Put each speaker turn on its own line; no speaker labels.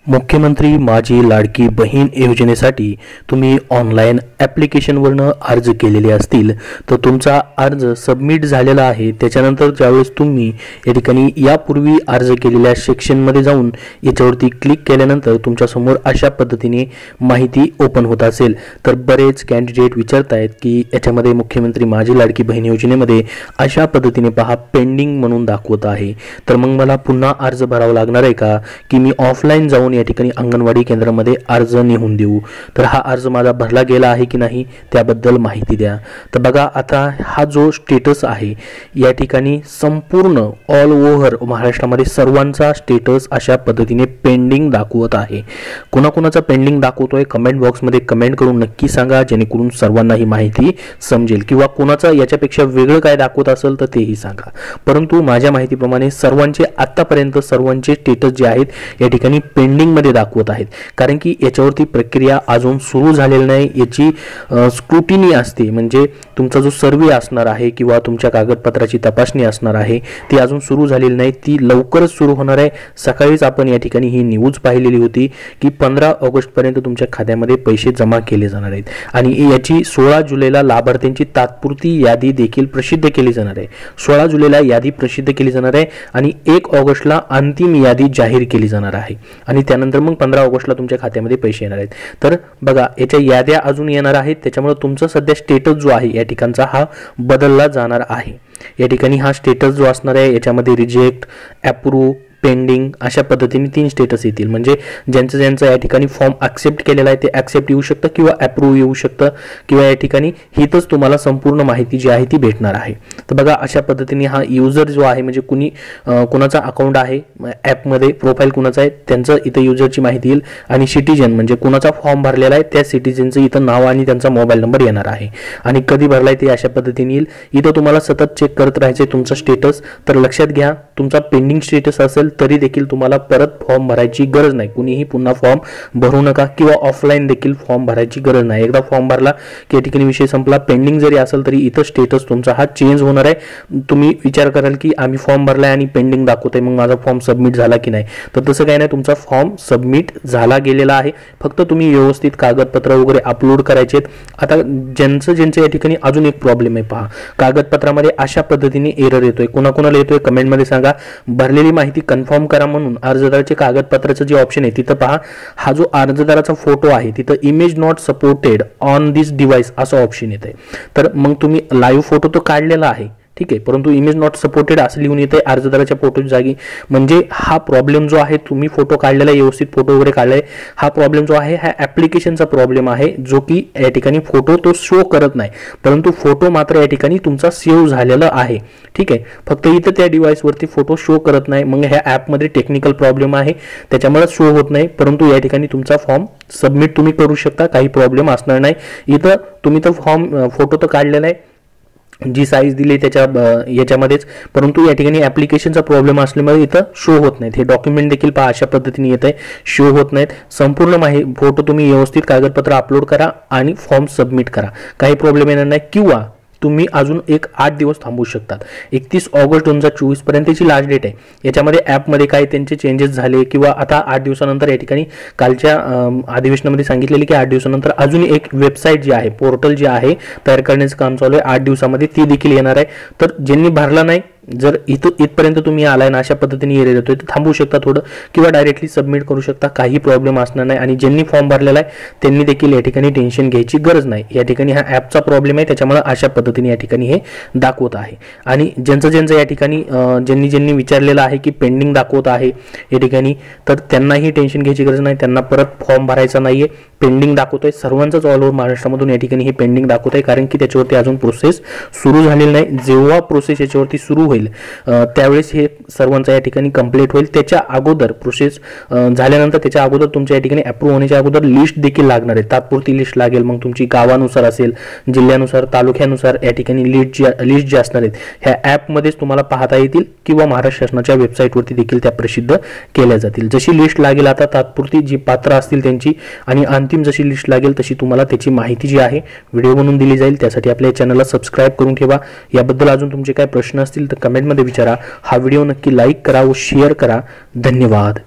मुख्यमंत्री माझी लाडकी बहीण योजनेसाठी तुम्ही ऑनलाईन ॲप्लिकेशनवरनं अर्ज केलेले असतील तर तुमचा अर्ज सबमिट झालेला आहे। त्याच्यानंतर ज्यावेळेस तुम्ही या ठिकाणी यापूर्वी अर्ज केलेल्या सेक्शनमध्ये जाऊन याच्यावरती क्लिक केल्यानंतर तुमच्यासमोर अशा पद्धतीने माहिती ओपन होत असेल तर बरेच कॅन्डिडेट विचारतायत की याच्यामध्ये मुख्यमंत्री माझी लाडकी बहीण योजनेमध्ये अशा पद्धतीने पहा पेंडिंग म्हणून दाखवत आहे, तर मग मला पुन्हा अर्ज भरावा लागणार आहे का की मी ऑफलाईन जाऊन या ठिकाणी अंगणवाडी केंद्रामध्ये अर्ज नेहून देऊ? तर हा अर्ज माझा भरला गेला आहे की नाही त्याबद्दल माहिती द्या। तर बघा आता हा जो स्टेटस आहे या ठिकाणी संपूर्ण ऑल ओव्हर महाराष्ट्रामध्ये सर्वांचा स्टेटस अशा पद्धतीने पेंडिंग दाखवत आहे। कोणाकोणाचा पेंडिंग दाखवतोय कमेंट बॉक्समध्ये कमेंट करून नक्की सांगा, जेणेकरून सर्वांना ही माहिती समजेल, किंवा कोणाचा याच्यापेक्षा वेगळं काय दाखवत असेल तर तेही सांगा। परंतु माझ्या माहितीप्रमाणे सर्वांचे आतापर्यंत सर्वांचे स्टेटस जे आहेत या ठिकाणी पेंडिंग मध्ये दाखवत आहेत, कारण की याच्यावरती प्रक्रिया अजून सुरू झालेली नाही। याची स्क्रुटिनी असते, म्हणजे तुमचा जो सर्वे असणार आहे किंवा तुमच्या कागदपत्राची तपासणी असणार आहे ती अजून सुरू झालेली नाही, ती लवकरच सुरू होणार आहे। सकाळीच आपण या ठिकाणी ही न्यूज पाहिलेली होती की 15 ऑगस्ट पर्यंत तुमच्या खात्यामध्ये पैसे जमा केले जाणार आहेत आणि याची 16 जुलैला लाभार्थ्यांची तात्पुरती यादी देखील प्रसिद्ध केली जाणार आहे। 16 जुलैला यादी प्रसिद्ध केली जाणार आहे आणि 1 ऑगस्टला अंतिम यादी जाहीर केली जाणार आहे आणि त्यानंतर मग 15 ऑगस्टला तुमच्या खात्यामध्ये पैसे येणार आहेत। तर बघा याच्या याद्या अजून येणार आहेत, त्याच्यामुळे तुमचा सध्या स्टेटस जो आहे या ठिकाणचा हा बदलला जाणार आहे। या ठिकाणी हा स्टेटस जो असणार आहे याच्यामध्ये रिजेक्ट, अप्रूव्ह, पेंडिंग अशा पद्धतीने 3 स्टेटस येतील, म्हणजे ज्यांचं ज्यांचं या ठिकाणी फॉर्म ॲक्सेप्ट केलेला आहे ते ॲक्सेप्ट येऊ शकतं किंवा अप्रूव्ह येऊ शकतं, किंवा या ठिकाणी हितच तुम्हाला संपूर्ण माहिती जी आहे ती भेटणार आहे। तर बघा अशा पद्धतीने हा युजर जो आहे, म्हणजे कुणाचा अकाउंट आहे ॲपमध्ये, प्रोफाईल कुणाचा आहे त्यांचं इथं युजरची माहिती येईल आणि सिटीजन म्हणजे कुणाचा फॉर्म भरलेला आहे त्या सिटीजनचं इथं नाव आणि त्यांचा मोबाईल नंबर येणार आहे आणि कधी भरलाय ते अशा पद्धतीने येईल। इथं तुम्हाला सतत चेक करत राहायचे तुमचं स्टेटस। तर लक्षात घ्या तुमचा पेंडिंग स्टेटस असेल तरी देखील तुम्हाला परत फॉर्म भरायची गरज नाही, कुणीही पुन्हा फॉर्म भरू नका किंवा ऑफलाईन देखील फॉर्म भरायची गरज नाही। एकदा फॉर्म भरला की या ठिकाणी विषय संपला। पेंडिंग जरी असेल तरी इथं स्टेटस तुमचा हा चेंज होणार आहे। तुम्ही विचार कराल की आम्ही फॉर्म भरलाय आणि पेंडिंग दाखवतोय, मग माझा फॉर्म सबमिट झाला की नाही? तर तसं काही नाही, तुमचा फॉर्म सबमिट झाला गेलेला आहे, फक्त तुम्ही व्यवस्थित कागदपत्र वगैरे अपलोड करायचे आहेत। आता ज्यांचं या ठिकाणी अजून एक प्रॉब्लेम आहे पहा, कागदपत्रामध्ये अशा पद्धतीने एरर येतोय, कोणाकोणाला येतोय कमेंटमध्ये सांगा। भरलेली माहिती कन्फर्म करा म्हणून अर्जदाराचे कागदपत्राचं जे ऑप्शन आहे तिथं पहा, हा जो अर्जदाराचा फोटो आहे तिथं image not supported on this device असं ऑप्शन येतंय। तर मग तुम्ही लाईव्ह फोटो तो काढलेला आहे ठीक आहे, परंतु इमेज नॉट सपोर्टेड असं लिहून येते अर्जदाराच्या फोटोच्या जागी, म्हणजे हा प्रॉब्लेम जो आहे, तुम्ही फोटो काढलेला व्यवस्थित फोटो वगैरे काढलाय, हा प्रॉब्लेम जो आहे हा ऍप्लिकेशनचा प्रॉब्लेम आहे, जो की या ठिकाणी फोटो तो शो करत नाही, परंतु फोटो मात्र या ठिकाणी तुमचा सेव्ह झालेला आहे ठीक आहे। फक्त इथं त्या डिव्हाइसवरती फोटो शो करत नाही, मग ह्या ॲपमध्ये टेक्निकल प्रॉब्लेम आहे त्याच्यामुळे शो होत नाही, परंतु या ठिकाणी तुमचा फॉर्म सबमिट तुम्ही करू शकता, काही प्रॉब्लेम असणार नाही। इथं तुम्ही तर फॉर्म फोटो तर काढलेला आहे, जी साईज दिली त्याच्या याच्यामध्येच, परंतु या ठिकाणी ॲप्लिकेशनचा प्रॉब्लेम असल्यामुळे इथं शो होत नाहीत। हे डॉक्युमेंट देखील पहा अशा पद्धतीने येत आहे, शो होत नाहीत। संपूर्ण माहिती फोटो तुम्ही व्यवस्थित कागदपत्र अपलोड करा आणि फॉर्म सबमिट करा, काही प्रॉब्लेम येणार नाही। किंवा तुम्ही अजून 8 दिवस थांबू शकतात, 31 ऑगस्ट 2024 पर्यंतची लास्ट डेट आहे। याच्यामध्ये ॲपमध्ये काही त्यांचे चेंजेस झाले किंवा आता 8 दिवसानंतर या ठिकाणी कालच्या अधिवेशनामध्ये सांगितलेले की 8 दिवसानंतर अजून एक वेबसाईट जी आहे, पोर्टल जे आहे तयार करण्याचं काम चालू आहे, 8 दिवसामध्ये ती देखील येणार आहे। तर ज्यांनी भरला नाही, जर इथपर्यंत तुम्ही आलाय ना अशा पद्धतीने एरर येतोय तर थांबू शकता थोडं किंवा डायरेक्टली सबमिट करू शकता, काही प्रॉब्लेम असणार नाही। आणि ज्यांनी फॉर्म भरलेला आहे त्यांनी देखील या ठिकाणी टेन्शन घ्यायची गरज नाही, या ठिकाणी हा ॲपचा प्रॉब्लेम आहे त्याच्यामुळे अशा पद्धतीने या ठिकाणी हे दाखवत आहे। आणि ज्यांचं या ठिकाणी ज्यांनी विचारलेलं आहे की पेंडिंग दाखवत आहे या ठिकाणी, तर त्यांनाही टेन्शन घ्यायची गरज नाही, त्यांना परत फॉर्म भरायचा नाहीये, पेंडिंग दाखवतोय। सर्वांचाच ऑल ओव्हर महाराष्ट्रामधून या ठिकाणी हे पेंडिंग दाखवत आहे, कारण की त्याच्यावरती अजून प्रोसेस सुरू झालेली नाही। जेव्हा प्रोसेस याच्यावरती सुरू होईल त्यावेळेस हे सर्वांचा या ठिकाणी कंप्लीट होईल, त्याच्या अगोदर प्रोसेस झाल्यानंतर त्याच्या अगोदर तुमच्या या ठिकाणी अप्रूव्ह होण्याच्या अगोदर लिस्ट देखील लागणार आहे, तात्पुरती लिस्ट लागेल। मग तुमची गावानुसार असेल, जिल्ह्यानुसार, तालुक्यानुसार या ठिकाणी लिस्ट जी असणार आहेत ह्या ॲपमध्येच तुम्हाला पाहता येतील किंवा महाराष्ट्र शासनाच्या वेबसाईटवरती देखील त्या प्रसिद्ध केल्या जातील। जशी लिस्ट लागेल आता तात्पुरती जी पात्र असतील त्यांची आणि अंतिम जशी लिस्ट लागेल तशी तुम्हाला त्याची माहिती जी आहे व्हिडिओ बनवून दिली जाईल। त्यासाठी आपल्या चॅनलला सबस्क्राईब करून ठेवा। याबद्दल अजून तुमचे काय प्रश्न असतील तर कमेंटमध्ये विचारा। हा व्हिडिओ नक्की लाईक करा व शेअर करा। धन्यवाद।